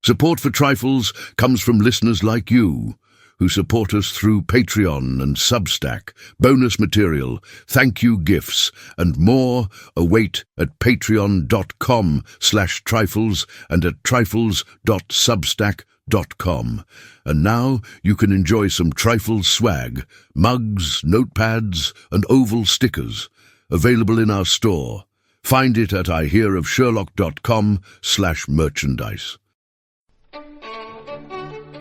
Support for Trifles comes from listeners like you, who support us through Patreon and Substack. Bonus material, thank you gifts, and more await at patreon.com/trifles and at trifles.substack.com. And now you can enjoy some Trifles swag, mugs, notepads, and oval stickers, available in our store. Find it at ihearofsherlock.com/merchandise.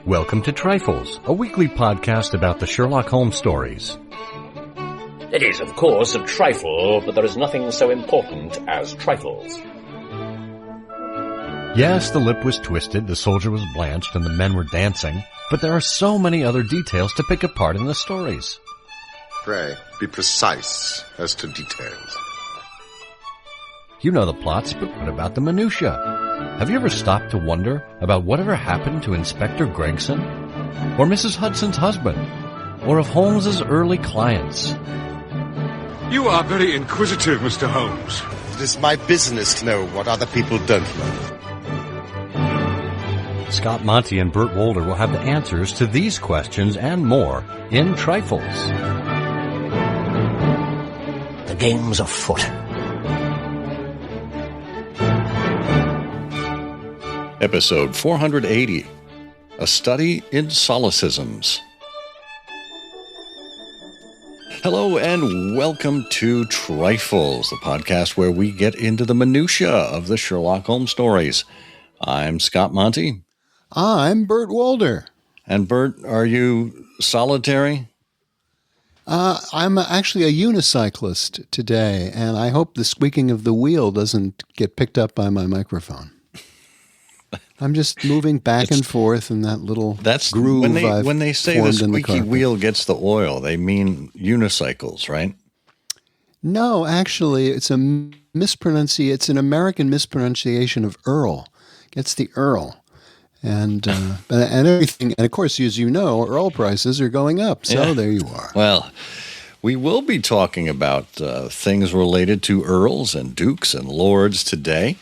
Welcome to Trifles, a weekly podcast about the Sherlock Holmes stories. It is, of course, a trifle, but there is nothing so important as trifles. Yes, the lip was twisted, the soldier was blanched, and the men were dancing, but there are so many other details to pick apart in the stories. Pray, be precise as to details. You know the plots, but what about the minutiae? Have you ever stopped to wonder about whatever happened to Inspector Gregson? Or Mrs. Hudson's husband? Or of Holmes's early clients? You are very inquisitive, Mr. Holmes. It is my business to know what other people don't know. Scott Monty and Bert Wolder will have the answers to these questions and more in Trifles. The game's afoot. Episode 480, A Study in Solecisms. Hello and welcome to Trifles, the podcast where we get into the minutiae of the Sherlock Holmes stories. I'm Scott Monty. I'm Bert Wolder. And Bert, are you solitary? I'm actually a unicyclist today, and I hope the squeaking of the wheel doesn't get picked up by my microphone. I'm just moving back and forth in that little groove. When they say the squeaky wheel gets the oil, they mean unicycles, right? No, actually, it's an American mispronunciation of Earl. Gets the Earl. And everything. And of course, as you know, Earl prices are going up. So There you are. Well, we will be talking about things related to earls and dukes and lords today.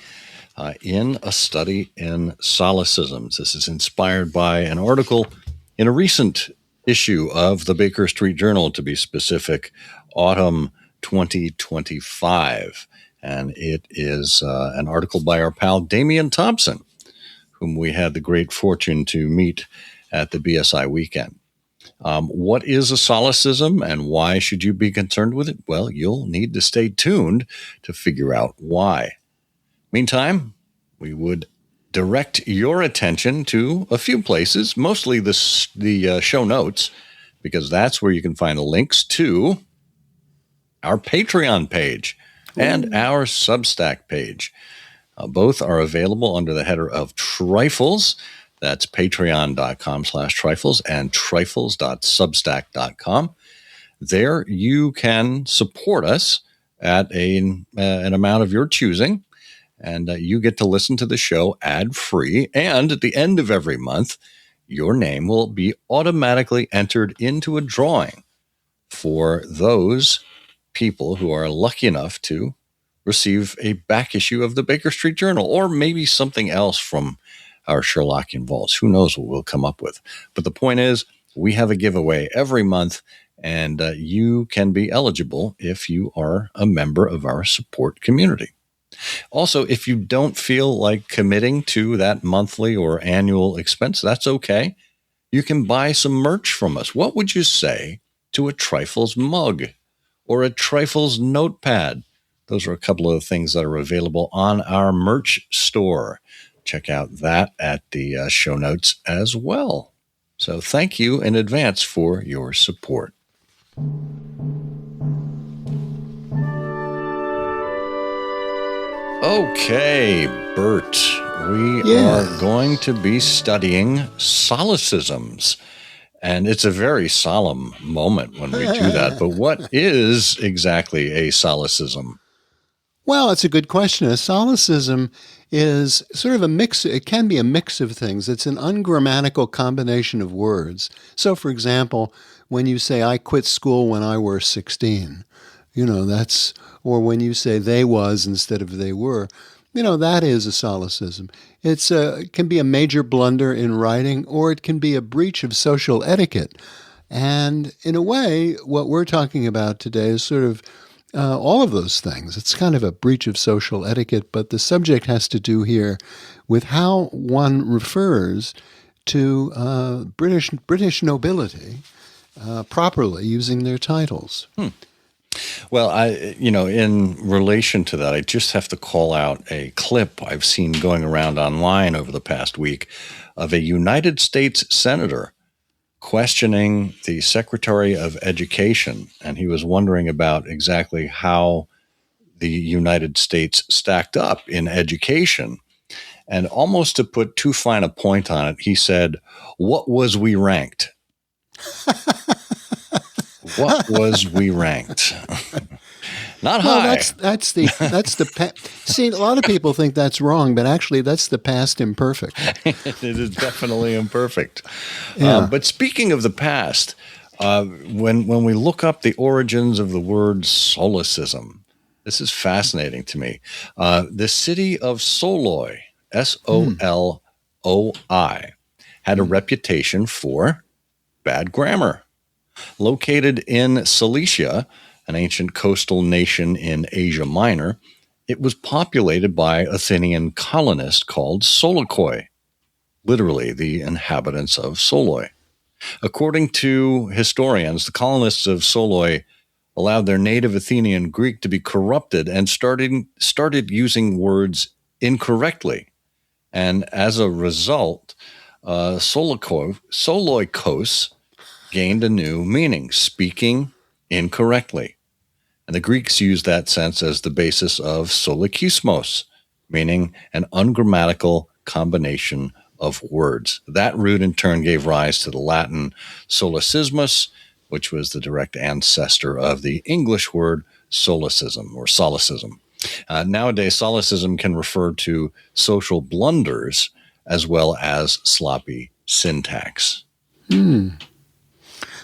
In A Study in Solecisms. This is inspired by an article in a recent issue of the Baker Street Journal, to be specific, autumn 2025. And it is an article by our pal Damian Thompson, whom we had the great fortune to meet at the BSI weekend. What is a solecism and why should you be concerned with it? Well, you'll need to stay tuned to figure out why. Meantime, we would direct your attention to a few places, mostly the show notes, because that's where you can find the links to our Patreon page and our Substack page. Both are available under the header of Trifles. That's patreon.com/trifles and trifles.substack.com. There you can support us at an amount of your choosing. And you get to listen to the show ad-free. And at the end of every month, your name will be automatically entered into a drawing for those people who are lucky enough to receive a back issue of the Baker Street Journal, or maybe something else from our Sherlockian vaults. Who knows what we'll come up with. But the point is, we have a giveaway every month, and you can be eligible if you are a member of our support community. Also, if you don't feel like committing to that monthly or annual expense, that's okay. You can buy some merch from us. What would you say to a Trifles mug or a Trifles notepad? Those are a couple of the things that are available on our merch store. Check out that at the show notes as well. So thank you in advance for your support. Okay, Bert, we are going to be studying solecisms. And it's a very solemn moment when we do that. But what is exactly a solecism? Well, it's a good question. A solecism is sort of a mix. It can be a mix of things. It's an ungrammatical combination of words. So, for example, when you say, I quit school when I was 16, that's, or when you say they was instead of they were, That is a solecism. It can be a major blunder in writing, or it can be a breach of social etiquette. And in a way, what we're talking about today is sort of all of those things. It's kind of a breach of social etiquette, but the subject has to do here with how one refers to British nobility properly using their titles. Well, in relation to that, I just have to call out a clip I've seen going around online over the past week of a United States senator questioning the Secretary of Education, and he was wondering about exactly how the United States stacked up in education. And almost to put too fine a point on it, he said, "What was we ranked?" What was we ranked? Not high. Well, see, a lot of people think that's wrong, but actually that's the past imperfect. It is definitely imperfect. Yeah. But speaking of the past, when we look up the origins of the word Solecism, this is fascinating to me. The city of Soloi, Soloi, had a reputation for bad grammar. Located in Cilicia, an ancient coastal nation in Asia Minor, it was populated by Athenian colonists called Solikoi, literally the inhabitants of Soloi. According to historians, the colonists of Soloi allowed their native Athenian Greek to be corrupted and started using words incorrectly. And as a result, Soloikos gained a new meaning, speaking incorrectly. And the Greeks used that sense as the basis of solecismos, meaning an ungrammatical combination of words. That root in turn gave rise to the Latin solecismus, which was the direct ancestor of the English word solecism or solecism. Nowadays, solecism can refer to social blunders as well as sloppy syntax.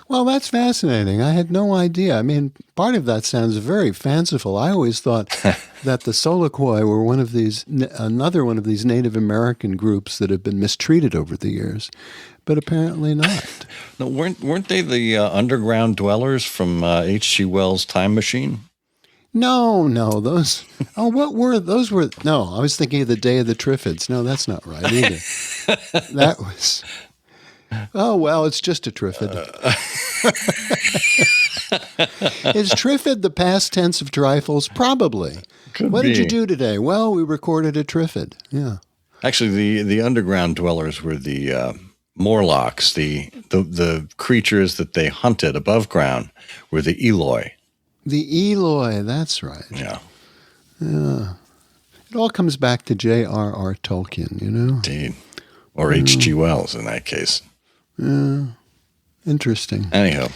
Well, that's fascinating. I had no idea. I mean, part of that sounds very fanciful. I always thought that the Solikoi were another one of these Native American groups that have been mistreated over the years, but apparently not. No, weren't they the underground dwellers from H.G. Wells' Time Machine? No, those. Oh, what were those? No, I was thinking of the Day of the Triffids. No, that's not right either. That was. Oh, well, it's just a triffid. Is triffid the past tense of trifles? Probably. What did you do today? Well, we recorded a triffid. Yeah. Actually, the underground dwellers were the Morlocks. The creatures that they hunted above ground were the Eloi. The Eloi, that's right. Yeah. Yeah. It all comes back to J.R.R. Tolkien, Indeed. Or H.G. Wells in that case. Yeah. Interesting. Anyhow.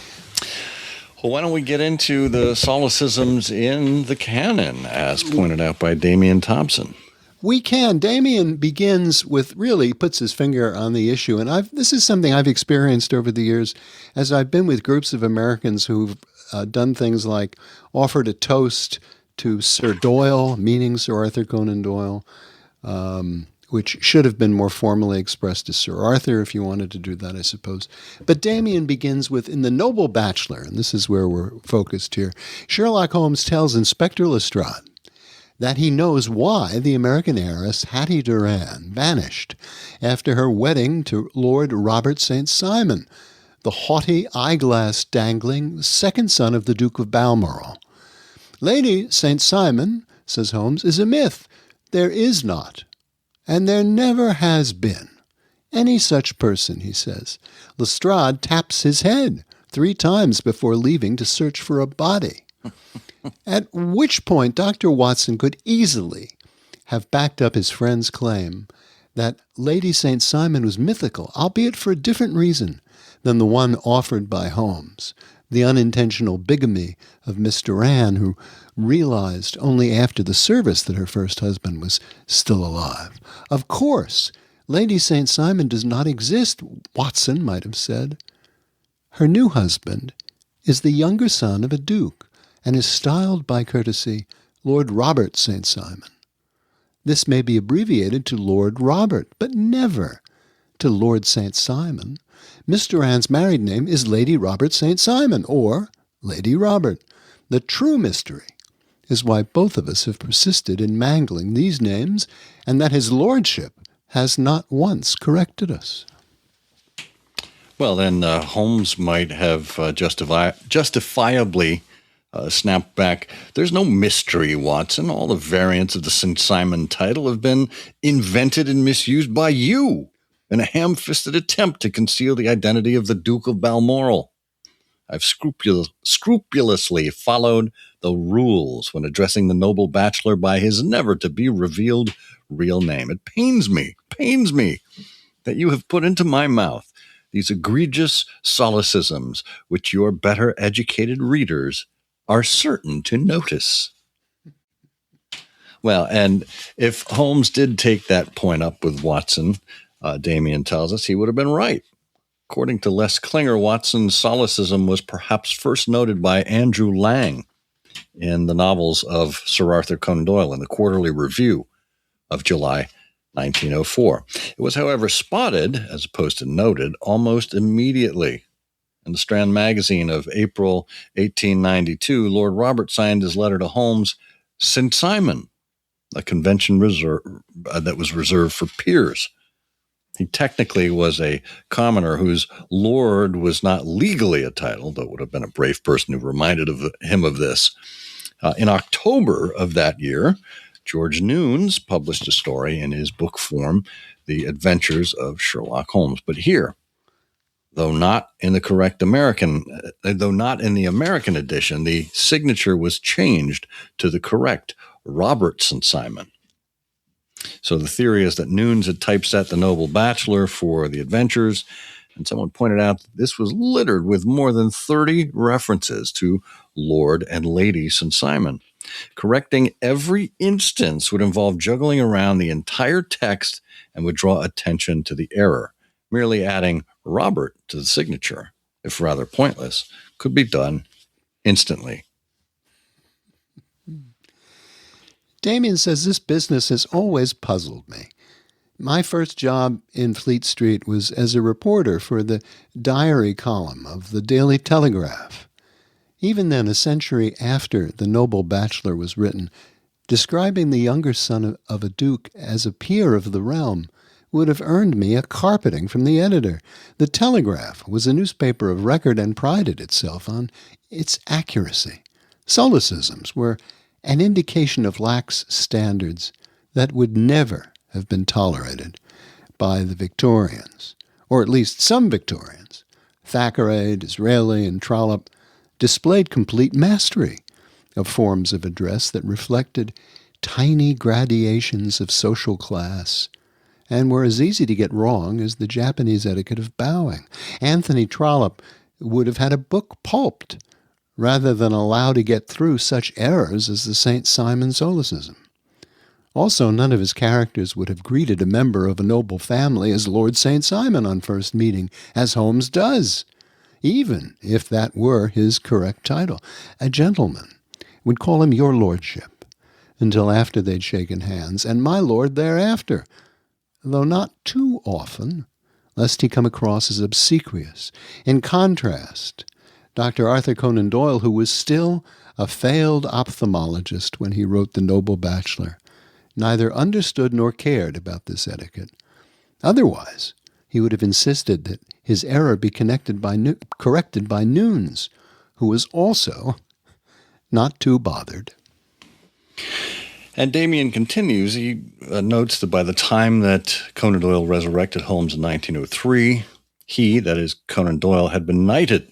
Well, why don't we get into the solecisms in the canon, as pointed out by Damian Thompson? We can. Damian begins with really puts his finger on the issue. And this is something I've experienced over the years as I've been with groups of Americans who've done things like offered a toast to Sir Doyle, meaning Sir Arthur Conan Doyle, which should have been more formally expressed as Sir Arthur if you wanted to do that, I suppose. But Damian begins with, in The Noble Bachelor, and this is where we're focused here, Sherlock Holmes tells Inspector Lestrade that he knows why the American heiress Hattie Duran vanished after her wedding to Lord Robert St. Simon, the haughty, eyeglass-dangling second son of the Duke of Balmoral. Lady St. Simon, says Holmes, is a myth. There is not. And there never has been any such person, he says. Lestrade taps his head 3 times before leaving to search for a body. At which point Dr. Watson could easily have backed up his friend's claim that Lady St. Simon was mythical, albeit for a different reason than the one offered by Holmes, the unintentional bigamy of Miss Duran, who realized only after the service that her first husband was still alive. Of course, Lady St. Simon does not exist, Watson might have said. Her new husband is the younger son of a duke and is styled by courtesy Lord Robert St. Simon. This may be abbreviated to Lord Robert, but never to Lord St. Simon. Miss Durand's married name is Lady Robert St. Simon, or Lady Robert. The true mystery is why both of us have persisted in mangling these names, and that his lordship has not once corrected us. Well, then Holmes might have justifiably snapped back, "There's no mystery, Watson. All the variants of the St. Simon title have been invented and misused by you in a ham-fisted attempt to conceal the identity of the Duke of Balmoral. I've scrupulously followed the rules when addressing the noble bachelor by his never-to-be-revealed real name. It pains me that you have put into my mouth these egregious solecisms which your better educated readers are certain to notice." Well, and if Holmes did take that point up with Watson, Damien tells us, he would have been right. According to Les Klinger, Watson's solecism was perhaps first noted by Andrew Lang in the novels of Sir Arthur Conan Doyle in the Quarterly Review of July 1904. It was, however, spotted, as opposed to noted, almost immediately. In the Strand Magazine of April 1892, Lord Robert signed his letter to Holmes, St. Simon, a convention that was reserved for peers. He technically was a commoner whose lord was not legally a title, though it would have been a brave person who reminded him of this. In October of that year, George Nunes published a story in his book form, The Adventures of Sherlock Holmes. But here, though not in the American edition, the signature was changed to the correct Robert St. Simon. So the theory is that Nunes had typeset the noble bachelor for The Adventures, and someone pointed out that this was littered with more than 30 references to Lord and Lady St. Simon. Correcting every instance would involve juggling around the entire text and would draw attention to the error. Merely adding Robert to the signature, if rather pointless, could be done instantly. Damien says this business has always puzzled me. My first job in Fleet Street was as a reporter for the diary column of the Daily Telegraph. Even then, a century after The Noble Bachelor was written, describing the younger son of a duke as a peer of the realm would have earned me a carpeting from the editor. The Telegraph was a newspaper of record and prided itself on its accuracy. Solecisms were an indication of lax standards that would never have been tolerated by the Victorians, or at least some Victorians. Thackeray, Disraeli, and Trollope displayed complete mastery of forms of address that reflected tiny gradations of social class and were as easy to get wrong as the Japanese etiquette of bowing. Anthony Trollope would have had a book pulped rather than allow to get through such errors as the St. Simon Solecism. Also, none of his characters would have greeted a member of a noble family as Lord St. Simon on first meeting, as Holmes does, even if that were his correct title. A gentleman would call him your lordship until after they'd shaken hands, and my lord thereafter, though not too often, lest he come across as obsequious. In contrast, Dr. Arthur Conan Doyle, who was still a failed ophthalmologist when he wrote The Noble Bachelor, neither understood nor cared about this etiquette. Otherwise, he would have insisted that his error be corrected by Nunes, who was also not too bothered. And Damien continues, he notes that by the time that Conan Doyle resurrected Holmes in 1903, he, that is Conan Doyle, had been knighted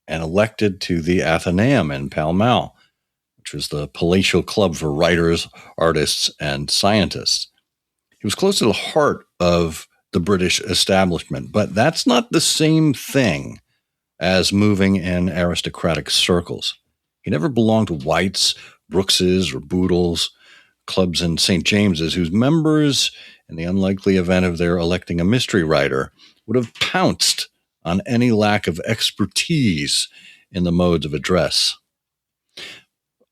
and elected to the Athenaeum in Pall Mall, which was the palatial club for writers, artists, and scientists. He was close to the heart of the British establishment, but that's not the same thing as moving in aristocratic circles. He never belonged to White's, Brooks's, or Boodle's, clubs in St. James's, whose members, in the unlikely event of their electing a mystery writer, would have pounced on any lack of expertise in the modes of address.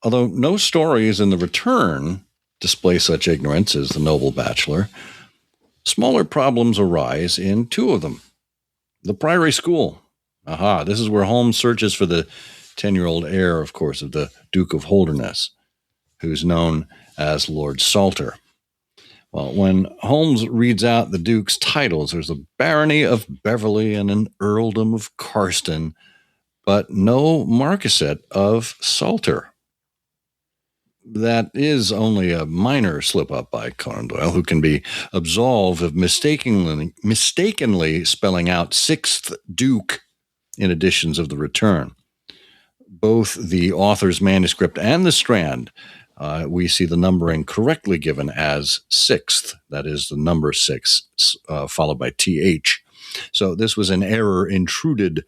Although no stories in The Return display such ignorance as the noble bachelor, smaller problems arise in two of them. The Priory School. Aha, this is where Holmes searches for the 10-year-old heir, of course, of the Duke of Holderness, who's known as Lord Salter. Well, when Holmes reads out the Duke's titles, there's a barony of Beverley and an earldom of Carston, but no marquisate of Salter. That is only a minor slip-up by Conan Doyle, who can be absolved of mistakenly spelling out 6th Duke in editions of the Return. Both the author's manuscript and the Strand, we see the numbering correctly given as 6th. That is the number 6, followed by TH. So this was an error intruded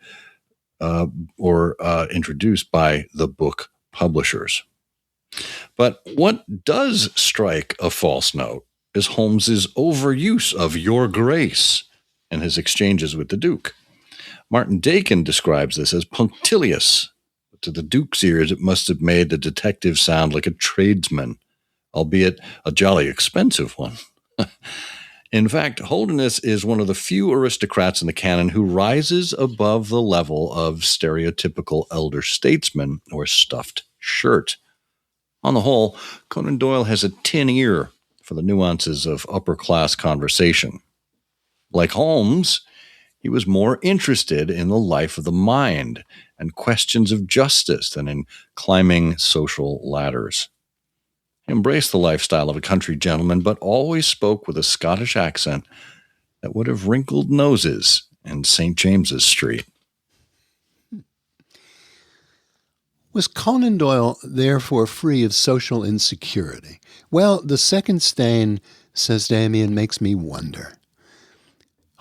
or introduced by the book publishers. But what does strike a false note is Holmes's overuse of "your grace" in his exchanges with the Duke. Martin Dakin describes this as punctilious. But to the Duke's ears, it must have made the detective sound like a tradesman, albeit a jolly expensive one. In fact, Holderness is one of the few aristocrats in the canon who rises above the level of stereotypical elder statesman or stuffed shirt. On the whole, Conan Doyle has a tin ear for the nuances of upper-class conversation. Like Holmes, he was more interested in the life of the mind and questions of justice than in climbing social ladders. He embraced the lifestyle of a country gentleman, but always spoke with a Scottish accent that would have wrinkled noses in St. James's Street. Was Conan Doyle therefore free of social insecurity? Well, the second stain, says Damien, makes me wonder.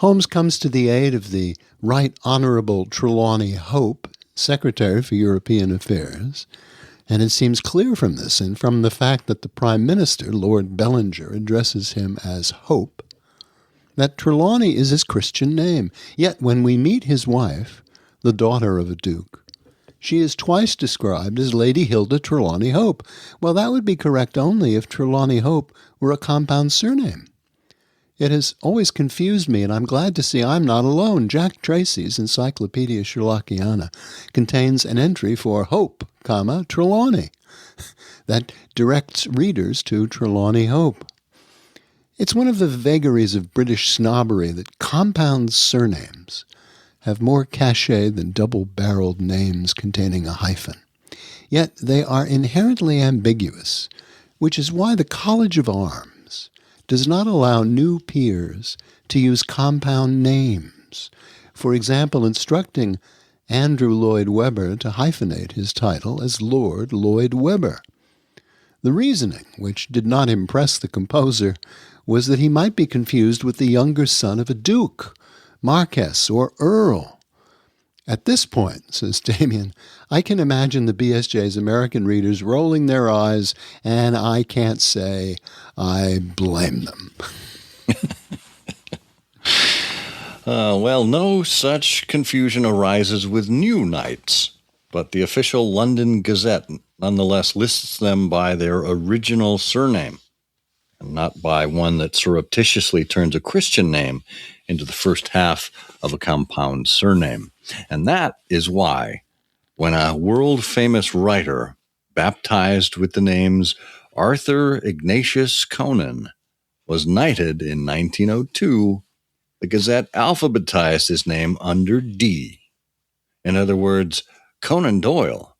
Holmes comes to the aid of the Right Honourable Trelawney Hope, Secretary for European Affairs, and it seems clear from this and from the fact that the Prime Minister, Lord Bellinger, addresses him as Hope, that Trelawney is his Christian name. Yet when we meet his wife, the daughter of a duke, she is twice described as Lady Hilda Trelawney Hope. Well, that would be correct only if Trelawney Hope were a compound surname. It has always confused me, and I'm glad to see I'm not alone. Jack Tracy's Encyclopedia Sherlockiana contains an entry for Hope, Trelawney. That directs readers to Trelawney Hope. It's one of the vagaries of British snobbery that compound surnames have more cachet than double-barreled names containing a hyphen. Yet they are inherently ambiguous, which is why the College of Arms does not allow new peers to use compound names. For example, instructing Andrew Lloyd Webber to hyphenate his title as Lord Lloyd Webber. The reasoning, which did not impress the composer, was that he might be confused with the younger son of a duke, Marquess, or Earl. At this point, says Damien, I can imagine the BSJ's American readers rolling their eyes, and I can't say I blame them. Well, no such confusion arises with new knights, but the official London Gazette nonetheless lists them by their original surname, and not by one that surreptitiously turns a Christian name into the first half of a compound surname. And that is why, when a world-famous writer baptized with the names Arthur Ignatius Conan was knighted in 1902, the Gazette alphabetized his name under D. In other words, Conan Doyle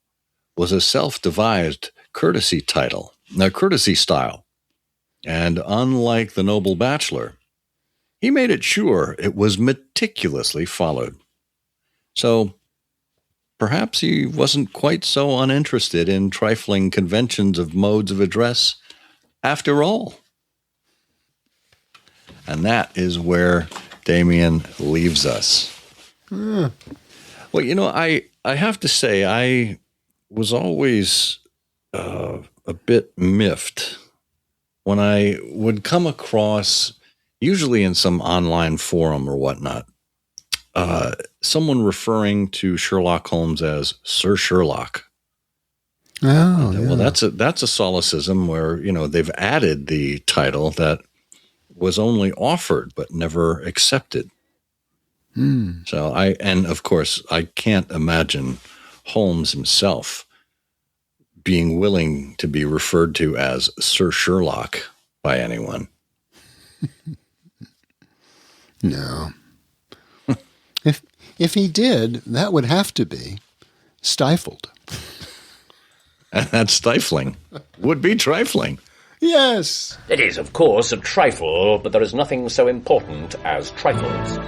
was a self-devised courtesy style. And unlike the noble bachelor, he made it sure it was meticulously followed. So perhaps he wasn't quite so uninterested in trifling conventions of modes of address after all. And that is where Damien leaves us. Well, I have to say, I was always a bit miffed when I would come across, usually in some online forum or whatnot, someone referring to Sherlock Holmes as Sir Sherlock. Oh, yeah. Well, that's a Solecism where, they've added the title that was only offered but never accepted. So of course, I can't imagine Holmes himself being willing to be referred to as Sir Sherlock by anyone. No. If he did, that would have to be stifled. And that's stifling. Would be trifling. Yes. It is, of course, a trifle, but there is nothing so important as trifles.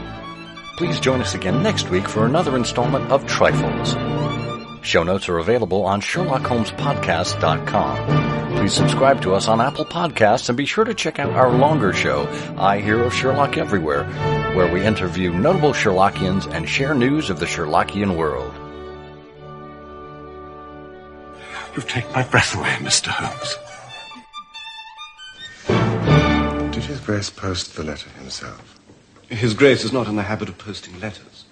Please join us again next week for another installment of Trifles. Show notes are available on SherlockHolmesPodcast.com. Please subscribe to us on Apple Podcasts and be sure to check out our longer show, I Hear of Sherlock Everywhere, where we interview notable Sherlockians and share news of the Sherlockian world. You've taken my breath away, Mr. Holmes. Did His Grace post the letter himself? His Grace is not in the habit of posting letters.